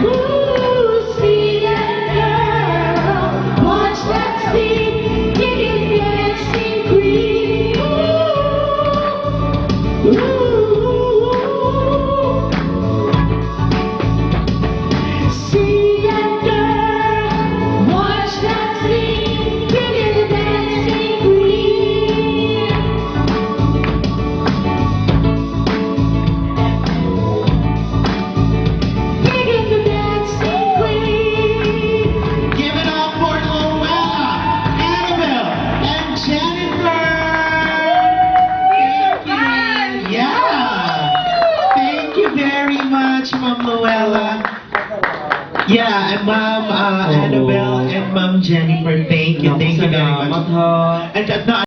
Ooh, see that girl, watch that scene, digging dancing queen. Ooh, see that girl, watch that scene, digging dancing queen. Digging the dancing queen. Give it up for Luella, Annabelle, and Jennifer! Thank you! Yeah! Thank you very much, Ma'am Luella. Yeah, and Ma'am Annabelle and Ma'am Jennifer, thank you very much. Salamat ha. And no,